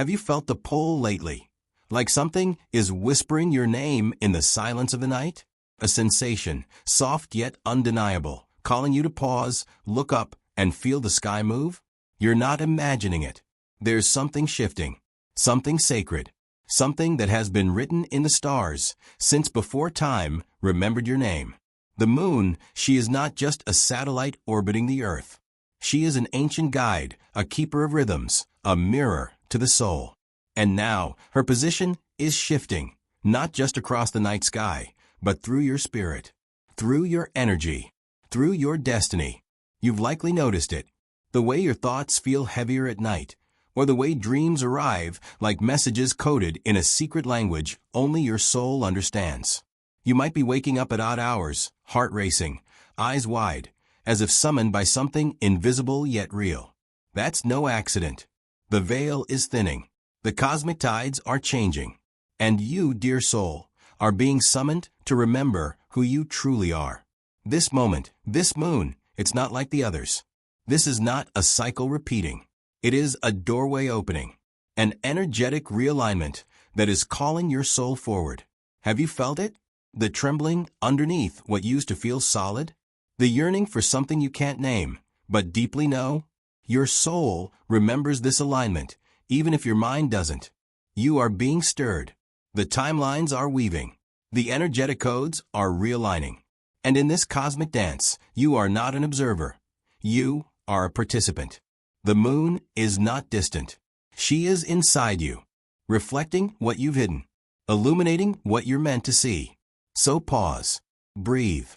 Have you felt the pull lately? Like something is whispering your name in the silence of the night? A sensation, soft yet undeniable, calling you to pause, look up, and feel the sky move? You're not imagining it. There's something shifting, something sacred, something that has been written in the stars, since before time remembered your name. The moon, she is not just a satellite orbiting the earth. She is an ancient guide, a keeper of rhythms, a mirror to the soul. And now, her position is shifting, not just across the night sky, but through your spirit, through your energy, through your destiny. You've likely noticed it. The way your thoughts feel heavier at night, or the way dreams arrive like messages coded in a secret language only your soul understands. You might be waking up at odd hours, heart racing, eyes wide, as if summoned by something invisible yet real. That's no accident. The veil is thinning. The cosmic tides are changing. And you, dear soul, are being summoned to remember who you truly are. This moment, this moon, it's not like the others. This is not a cycle repeating. It is a doorway opening, an energetic realignment that is calling your soul forward. Have you felt it? The trembling underneath what used to feel solid? The yearning for something you can't name, but deeply know? Your soul remembers this alignment, even if your mind doesn't. You are being stirred. The timelines are weaving. The energetic codes are realigning. And in this cosmic dance, you are not an observer. You are a participant. The moon is not distant. She is inside you, reflecting what you've hidden, illuminating what you're meant to see. So pause, breathe,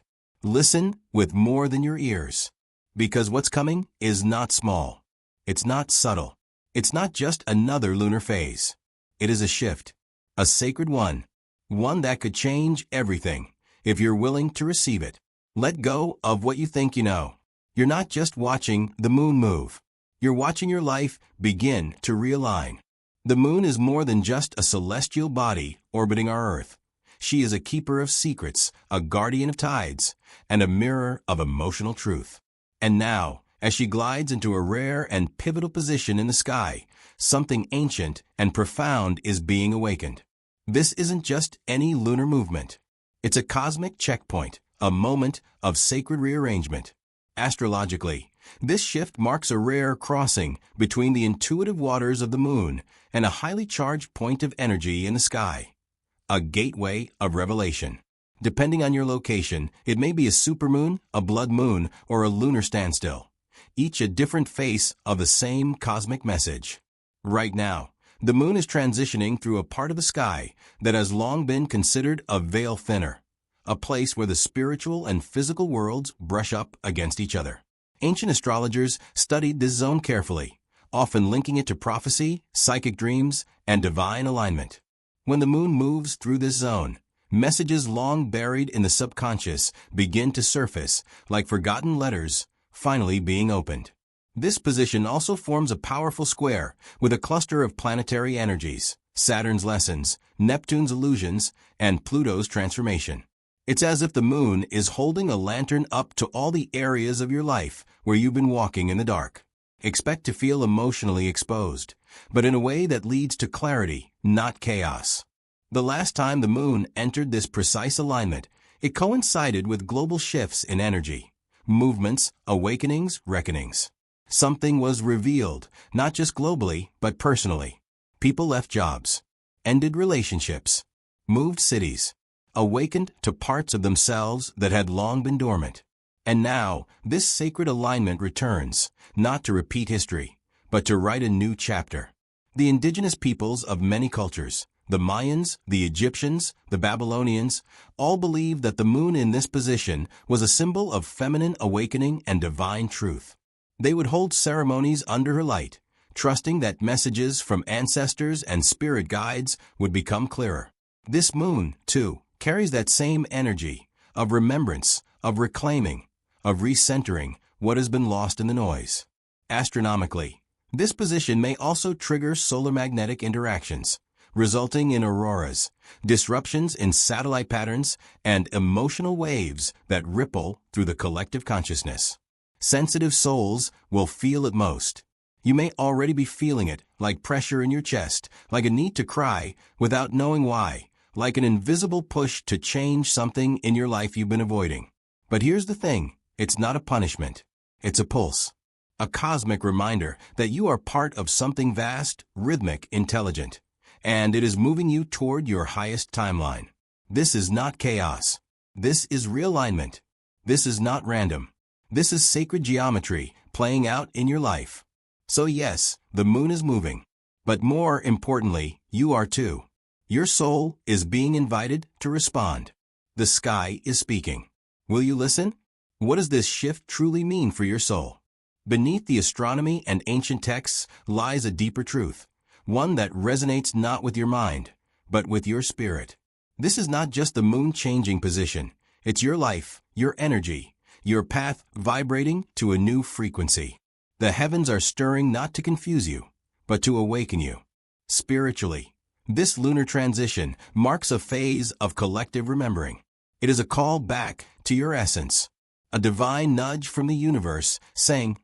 listen with more than your ears. Because what's coming is not small. It's not subtle. It's not just another lunar phase. It is a shift, a sacred one that could change everything if you're willing to receive it. Let go of what you think you know. You're not just watching the moon move. You're watching your life begin to realign. The moon is more than just a celestial body orbiting our Earth. She is a keeper of secrets, a guardian of tides, and a mirror of emotional truth. And now, as she glides into a rare and pivotal position in the sky, something ancient and profound is being awakened. This isn't just any lunar movement. It's a cosmic checkpoint, a moment of sacred rearrangement. Astrologically, this shift marks a rare crossing between the intuitive waters of the moon and a highly charged point of energy in the sky. A gateway of revelation. Depending on your location, it may be a supermoon, a blood moon, or a lunar standstill. Each a different face of the same cosmic message. Right now, the moon is transitioning through a part of the sky that has long been considered a veil thinner, a place where the spiritual and physical worlds brush up against each other. Ancient astrologers studied this zone carefully, often linking it to prophecy, psychic dreams, and divine alignment. When the moon moves through this zone, messages long buried in the subconscious begin to surface like forgotten letters, finally being opened. This position also forms a powerful square with a cluster of planetary energies, Saturn's lessons, Neptune's illusions, and Pluto's transformation. It's as if the moon is holding a lantern up to all the areas of your life where you've been walking in the dark. Expect to feel emotionally exposed, but in a way that leads to clarity, not chaos. The last time the moon entered this precise alignment, it coincided with global shifts in energy, movements, awakenings, reckonings. Something was revealed, not just globally, but personally. People left jobs, ended relationships, moved cities, awakened to parts of themselves that had long been dormant. And now, this sacred alignment returns, not to repeat history, but to write a new chapter. The indigenous peoples of many cultures, the Mayans, the Egyptians, the Babylonians, all believed that the moon in this position was a symbol of feminine awakening and divine truth. They would hold ceremonies under her light, trusting that messages from ancestors and spirit guides would become clearer. This moon, too, carries that same energy of remembrance, of reclaiming, of recentering what has been lost in the noise. Astronomically, this position may also trigger solar magnetic interactions, resulting in auroras, disruptions in satellite patterns, and emotional waves that ripple through the collective consciousness. Sensitive souls will feel it most. You may already be feeling it, like pressure in your chest, like a need to cry without knowing why, like an invisible push to change something in your life you've been avoiding. But here's the thing, it's not a punishment. It's a pulse. A cosmic reminder that you are part of something vast, rhythmic, intelligent, and it is moving you toward your highest timeline. This is not chaos. This is realignment. This is not random. This is sacred geometry playing out in your life. So yes, the moon is moving. But more importantly, you are too. Your soul is being invited to respond. The sky is speaking. Will you listen? What does this shift truly mean for your soul? Beneath the astronomy and ancient texts lies a deeper truth, one that resonates not with your mind, but with your spirit. This is not just the moon changing position. It's your life, your energy, your path vibrating to a new frequency. The heavens are stirring not to confuse you, but to awaken you. Spiritually, this lunar transition marks a phase of collective remembering. It is a call back to your essence, a divine nudge from the universe saying,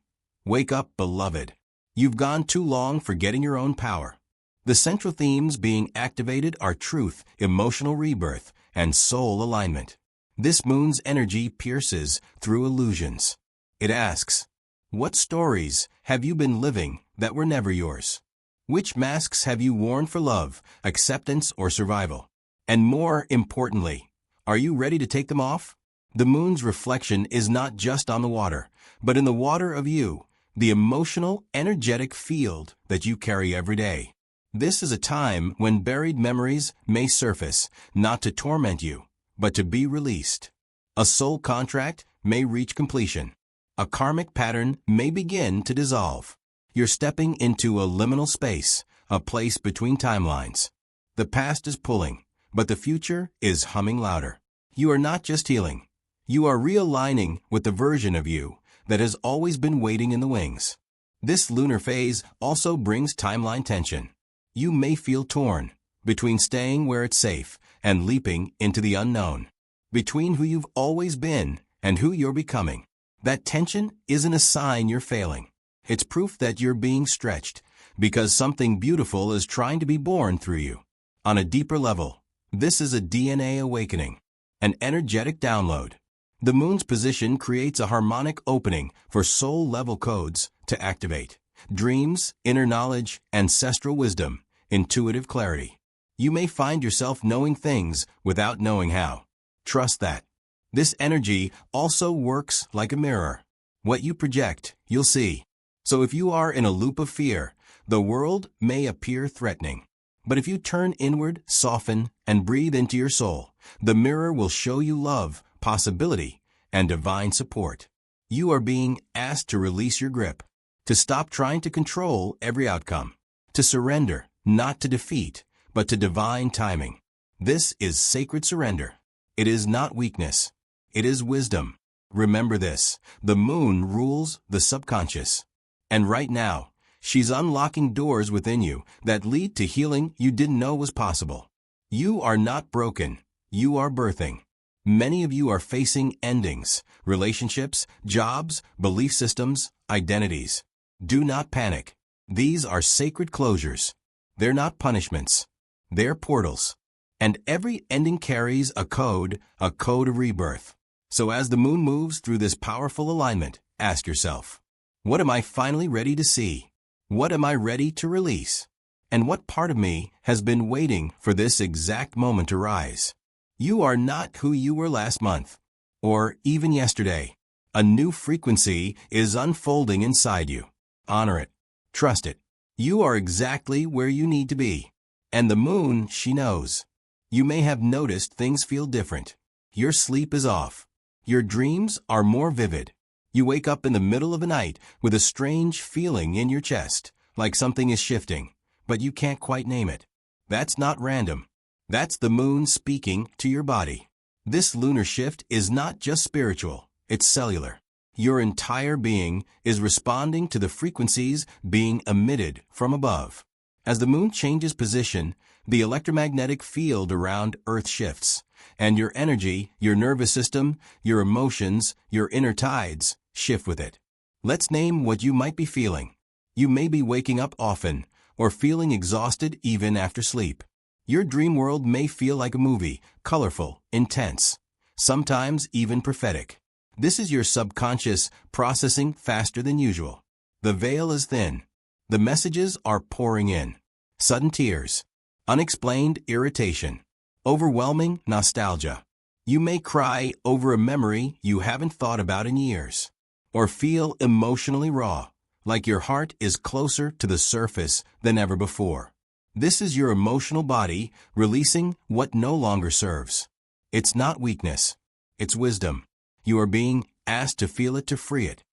"Wake up, beloved. You've gone too long forgetting your own power." The central themes being activated are truth, emotional rebirth, and soul alignment. This moon's energy pierces through illusions. It asks, what stories have you been living that were never yours? Which masks have you worn for love, acceptance, or survival? And more importantly, are you ready to take them off? The moon's reflection is not just on the water, but in the water of you, the emotional, energetic field that you carry every day. This is a time when buried memories may surface, not to torment you, but to be released. A soul contract may reach completion. A karmic pattern may begin to dissolve. You're stepping into a liminal space, a place between timelines. The past is pulling, but the future is humming louder. You are not just healing. You are realigning with the version of you that has always been waiting in the wings. This lunar phase also brings timeline tension. You may feel torn between staying where it's safe and leaping into the unknown, between who you've always been and who you're becoming. That tension isn't a sign you're failing. It's proof that you're being stretched because something beautiful is trying to be born through you. On a deeper level, this is a DNA awakening, an energetic download. The moon's position creates a harmonic opening for soul-level codes to activate. Dreams, inner knowledge, ancestral wisdom, intuitive clarity. You may find yourself knowing things without knowing how. Trust that. This energy also works like a mirror. What you project, you'll see. So if you are in a loop of fear, the world may appear threatening. But if you turn inward, soften, and breathe into your soul, the mirror will show you love, possibility, and divine support. You are being asked to release your grip, to stop trying to control every outcome, to surrender, not to defeat, but to divine timing. This is sacred surrender. It is not weakness. It is wisdom. Remember this, the moon rules the subconscious. And right now, she's unlocking doors within you that lead to healing you didn't know was possible. You are not broken. You are birthing. Many of you are facing endings, relationships, jobs, belief systems, identities. Do not panic. These are sacred closures. They're not punishments. They're portals. And every ending carries a code of rebirth. So as the moon moves through this powerful alignment, ask yourself, what am I finally ready to see? What am I ready to release? And what part of me has been waiting for this exact moment to rise? You are not who you were last month, or even yesterday. A new frequency is unfolding inside you. Honor it. Trust it. You are exactly where you need to be. And the moon, she knows. You may have noticed things feel different. Your sleep is off. Your dreams are more vivid. You wake up in the middle of the night with a strange feeling in your chest, like something is shifting, but you can't quite name it. That's not random. That's the moon speaking to your body. This lunar shift is not just spiritual, it's cellular. Your entire being is responding to the frequencies being emitted from above. As the moon changes position, the electromagnetic field around Earth shifts, and your energy, your nervous system, your emotions, your inner tides shift with it. Let's name what you might be feeling. You may be waking up often or feeling exhausted even after sleep. Your dream world may feel like a movie, colorful, intense, sometimes even prophetic. This is your subconscious processing faster than usual. The veil is thin. The messages are pouring in. Sudden tears, unexplained irritation, overwhelming nostalgia. You may cry over a memory you haven't thought about in years, or feel emotionally raw, like your heart is closer to the surface than ever before. This is your emotional body releasing what no longer serves. It's not weakness. It's wisdom. You are being asked to feel it to free it.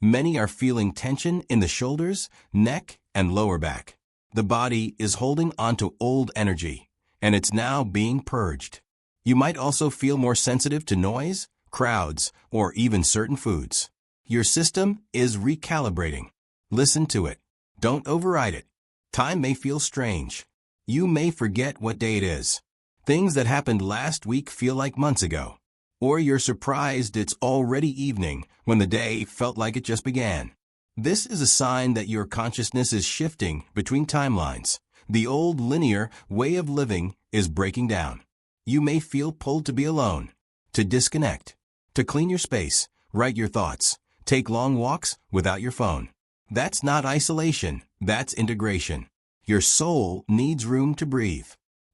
Many are feeling tension in the shoulders, neck, and lower back. The body is holding onto old energy, and it's now being purged. You might also feel more sensitive to noise, crowds, or even certain foods. Your system is recalibrating. Listen to it. Don't override it. Time may feel strange. You may forget what day it is. Things that happened last week feel like months ago. Or you're surprised it's already evening when the day felt like it just began. This is a sign that your consciousness is shifting between timelines. The old linear way of living is breaking down. You may feel pulled to be alone, to disconnect, to clean your space, write your thoughts, take long walks without your phone. That's not isolation, that's integration. Your soul needs room to breathe.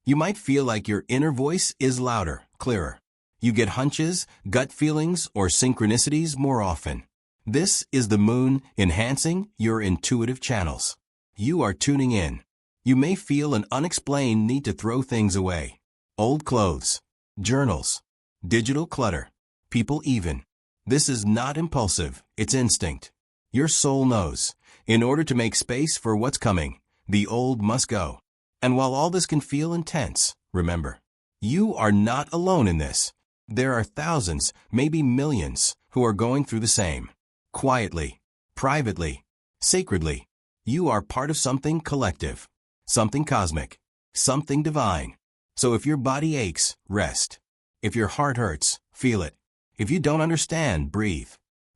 You might feel like your inner voice is louder, clearer. You get hunches, gut feelings, or synchronicities more often. This is the moon enhancing your intuitive channels. You are tuning in. You may feel an unexplained need to throw things away. Old clothes, journals, digital clutter, people even. This is not impulsive, it's instinct. Your soul knows. In order to make space for what's coming, the old must go. And while all this can feel intense, remember, you are not alone in this. There are thousands, maybe millions, who are going through the same. Quietly, privately, sacredly. You are part of something collective, something cosmic, something divine. So if your body aches, rest. If your heart hurts, feel it. If you don't understand, breathe.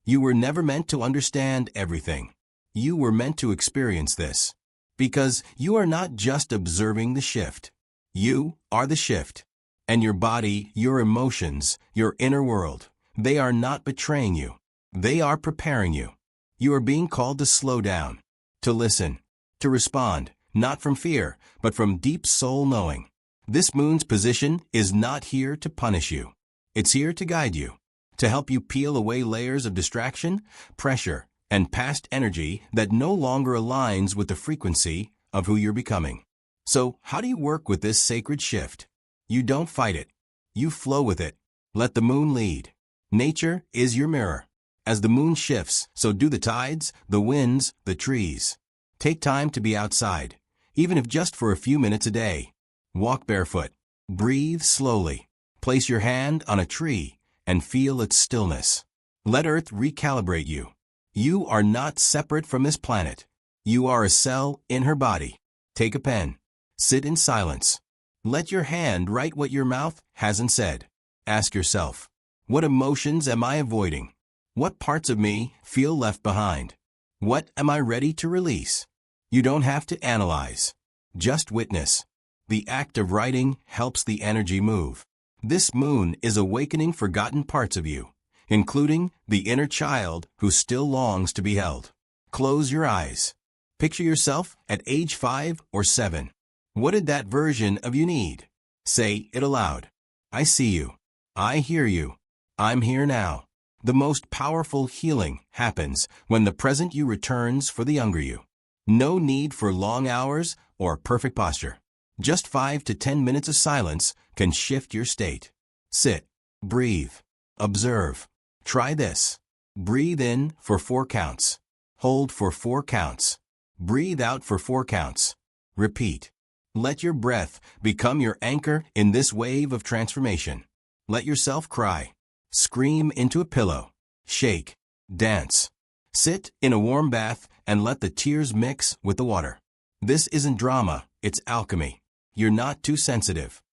You were never meant to understand everything. You were meant to experience this. Because you are not just observing the shift. You are the shift. And your body, your emotions, your inner world, they are not betraying you. They are preparing you. You are being called to slow down, to listen, to respond, not from fear, but from deep soul knowing. This moon's position is not here to punish you. It's here to guide you, to help you peel away layers of distraction, pressure, and past energy that no longer aligns with the frequency of who you're becoming. So, how do you work with this sacred shift? You don't fight it. You flow with it. Let the moon lead. Nature is your mirror. As the moon shifts, so do the tides, the winds, the trees. Take time to be outside, even if just for a few minutes a day. Walk barefoot. Breathe slowly. Place your hand on a tree and feel its stillness. Let Earth recalibrate you. You are not separate from this planet. You are a cell in her body. Take a pen. Sit in silence. Let your hand write what your mouth hasn't said. Ask yourself, what emotions am I avoiding? What parts of me feel left behind? What am I ready to release? You don't have to analyze. Just witness. The act of writing helps the energy move. This moon is awakening forgotten parts of you, including the inner child who still longs to be held. Close your eyes. Picture yourself at age 5 or 7. What did that version of you need? Say it aloud. I see you. I hear you. I'm here now. The most powerful healing happens when the present you returns for the younger you. No need for long hours or perfect posture. Just 5 to 10 minutes of silence can shift your state. Sit. Breathe. Observe. Try this. Breathe in for 4 counts. Hold for 4 counts. Breathe out for 4 counts. Repeat. Let your breath become your anchor in this wave of transformation. Let yourself cry. Scream into a pillow. Shake. Dance. Sit in a warm bath and let the tears mix with the water. This isn't drama, it's alchemy. You're not too sensitive.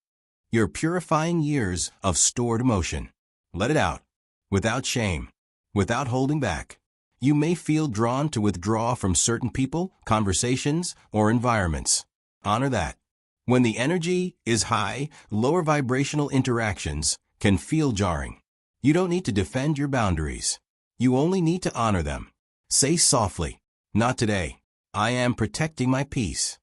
You're purifying years of stored emotion. Let it out. Without shame. Without holding back. You may feel drawn to withdraw from certain people, conversations, or environments. Honor that. When the energy is high, lower vibrational interactions can feel jarring. You don't need to defend your boundaries. You only need to honor them. Say softly, "Not today. I am protecting my peace."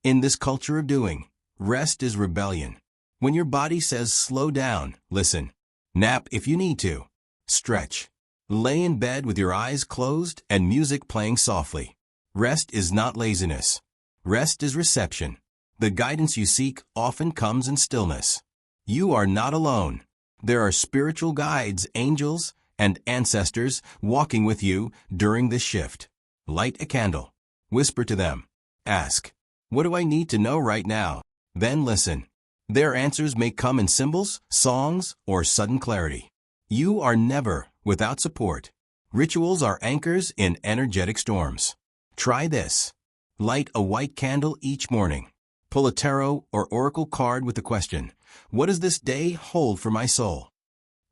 In this culture of doing, rest is rebellion. When your body says slow down, listen. Nap if you need to. Stretch. Lay in bed with your eyes closed and music playing softly. Rest is not laziness. Rest is reception. The guidance you seek often comes in stillness. You are not alone. There are spiritual guides, angels, and ancestors walking with you during this shift. Light a candle. Whisper to them. Ask, "What do I need to know right now?" Then listen. Their answers may come in symbols, songs, or sudden clarity. You are never without support. Rituals are anchors in energetic storms. Try this. Light a white candle each morning. Pull a tarot or oracle card with the question, "What does this day hold for my soul?"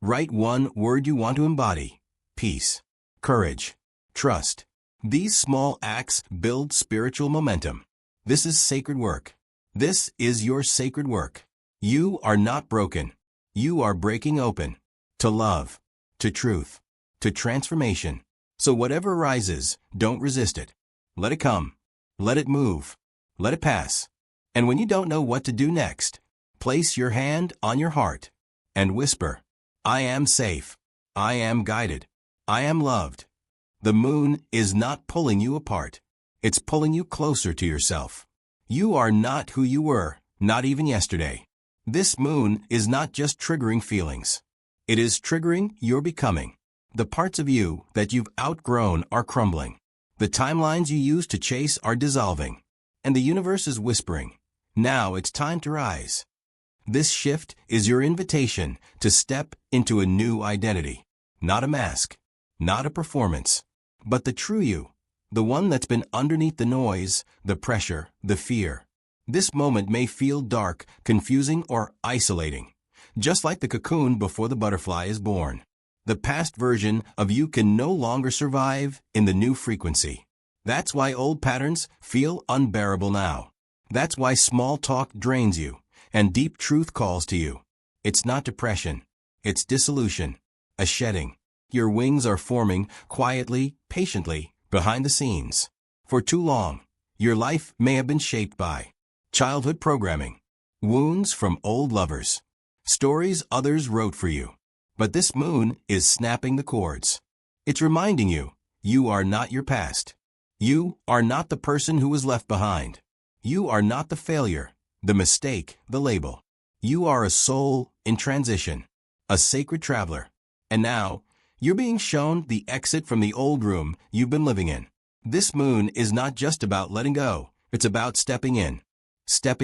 Write one word you want to embody. Peace, courage, trust. These small acts build spiritual momentum. This is sacred work. This is your sacred work. You are not broken. You are breaking open. To love, to truth, to transformation. So whatever rises, don't resist it. Let it come. Let it move. Let it pass. And when you don't know what to do next, place your hand on your heart and whisper, "I am safe. I am guided. I am loved." The moon is not pulling you apart. It's pulling you closer to yourself. You are not who you were, not even yesterday. This moon is not just triggering feelings. It is triggering your becoming. The parts of you that you've outgrown are crumbling. The timelines you used to chase are dissolving. And the universe is whispering, "Now it's time to rise." This shift is your invitation to step into a new identity. Not a mask, not a performance, but the true you, the one that's been underneath the noise, the pressure, the fear. This moment may feel dark, confusing, or isolating, just like the cocoon before the butterfly is born. The past version of you can no longer survive in the new frequency. That's why old patterns feel unbearable now. That's why small talk drains you, and deep truth calls to you. It's not depression. It's dissolution, a shedding. Your wings are forming quietly, patiently, behind the scenes. For too long, your life may have been shaped by childhood programming, wounds from old lovers, stories others wrote for you. But this moon is snapping the cords. It's reminding you, you are not your past. You are not the person who was left behind. You are not the failure, the mistake, the label. You are a soul in transition, a sacred traveler. And now, you're being shown the exit from the old room you've been living in. This moon is not just about letting go. It's about stepping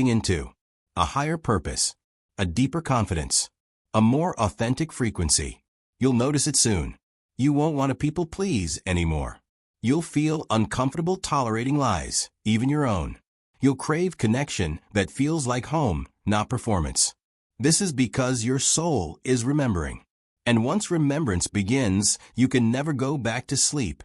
into a higher purpose, a deeper confidence, a more authentic frequency. You'll notice it soon. You won't want to people please anymore. You'll feel uncomfortable tolerating lies, even your own. You'll crave connection that feels like home, not performance. This is because your soul is remembering. And once remembrance begins, you can never go back to sleep.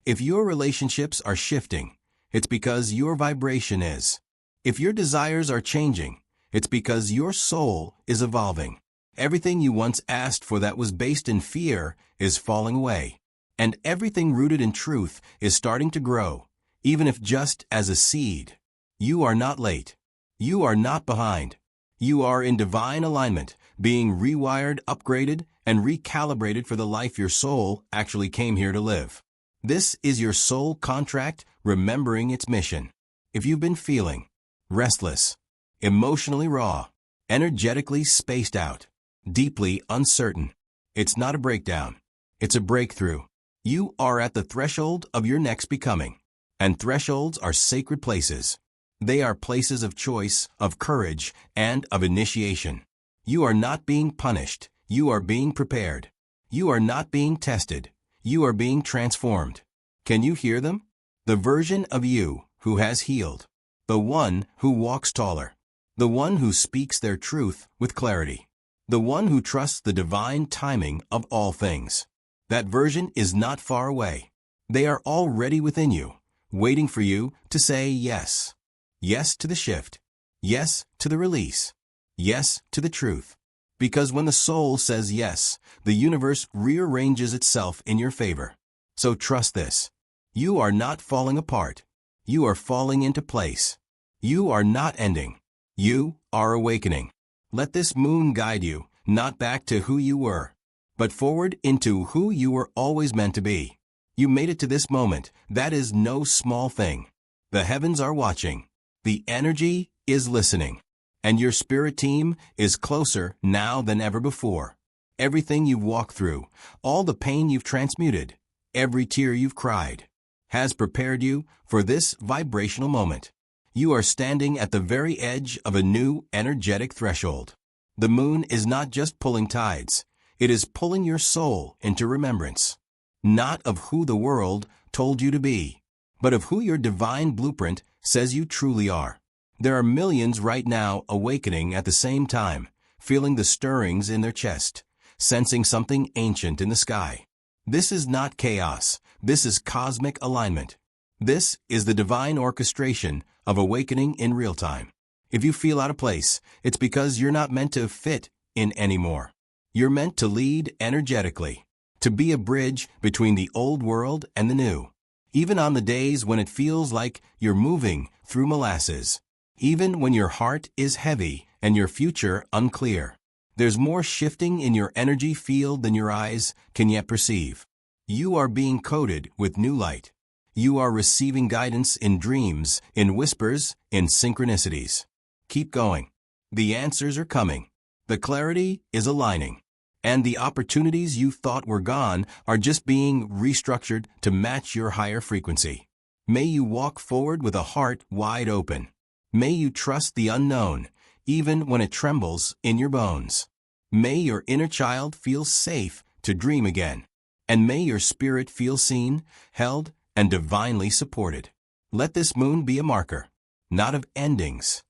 If your relationships are shifting, it's because your vibration is. If your desires are changing, it's because your soul is evolving. Everything you once asked for that was based in fear is falling away. And everything rooted in truth is starting to grow, even if just as a seed. You are not late. You are not behind. You are in divine alignment, being rewired, upgraded, and recalibrated for the life your soul actually came here to live. This is your soul contract, remembering its mission. If you've been feeling restless, emotionally raw, energetically spaced out, deeply uncertain, it's not a breakdown. It's a breakthrough. You are at the threshold of your next becoming. And thresholds are sacred places. They are places of choice, of courage, and of initiation. You are not being punished. You are being prepared. You are not being tested. You are being transformed. Can you hear them? The version of you who has healed. The one who walks taller. The one who speaks their truth with clarity. The one who trusts the divine timing of all things. That version is not far away. They are already within you, waiting for you to say yes. Yes to the shift. Yes to the release. Yes to the truth. Because when the soul says yes, the universe rearranges itself in your favor. So trust this. You are not falling apart. You are falling into place. You are not ending. You are awakening. Let this moon guide you, not back to who you were, but forward into who you were always meant to be. You made it to this moment. That is no small thing. The heavens are watching. The energy is listening. And your spirit team is closer now than ever before. Everything you've walked through, all the pain you've transmuted, every tear you've cried, has prepared you for this vibrational moment. You are standing at the very edge of a new energetic threshold. The moon is not just pulling tides. It is pulling your soul into remembrance. Not of who the world told you to be, but of who your divine blueprint says you truly are. There are millions right now awakening at the same time, feeling the stirrings in their chest, sensing something ancient in the sky. This is not chaos. This is cosmic alignment. This is the divine orchestration of awakening in real time. If you feel out of place, it's because you're not meant to fit in anymore. You're meant to lead energetically, to be a bridge between the old world and the new. Even on the days when it feels like you're moving through molasses. Even when your heart is heavy and your future unclear. There's more shifting in your energy field than your eyes can yet perceive. You are being coated with new light. You are receiving guidance in dreams, in whispers, in synchronicities. Keep going. The answers are coming. The clarity is aligning. And the opportunities you thought were gone are just being restructured to match your higher frequency. May you walk forward with a heart wide open. May you trust the unknown, even when it trembles in your bones. May your inner child feel safe to dream again. And may your spirit feel seen, held, and divinely supported. Let this moon be a marker, not of endings,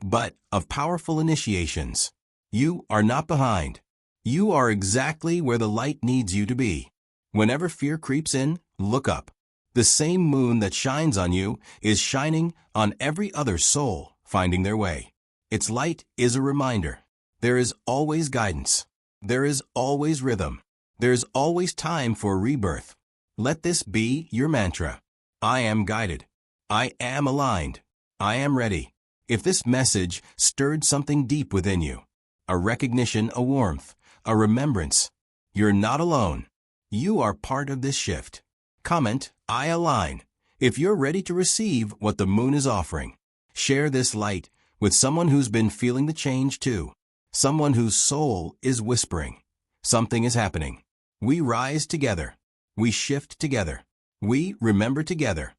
but of powerful initiations. You are not behind. You are exactly where the light needs you to be. Whenever fear creeps in, look up. The same moon that shines on you is shining on every other soul finding their way. Its light is a reminder. There is always guidance. There is always rhythm. There is always time for rebirth. Let this be your mantra. I am guided. I am aligned. I am ready. If this message stirred something deep within you, a recognition, a warmth, a remembrance, you're not alone. You are part of this shift. Comment, I align, if you're ready to receive what the moon is offering. Share this light with someone who's been feeling the change too. Someone whose soul is whispering. Something is happening. We rise together. We shift together. We remember together.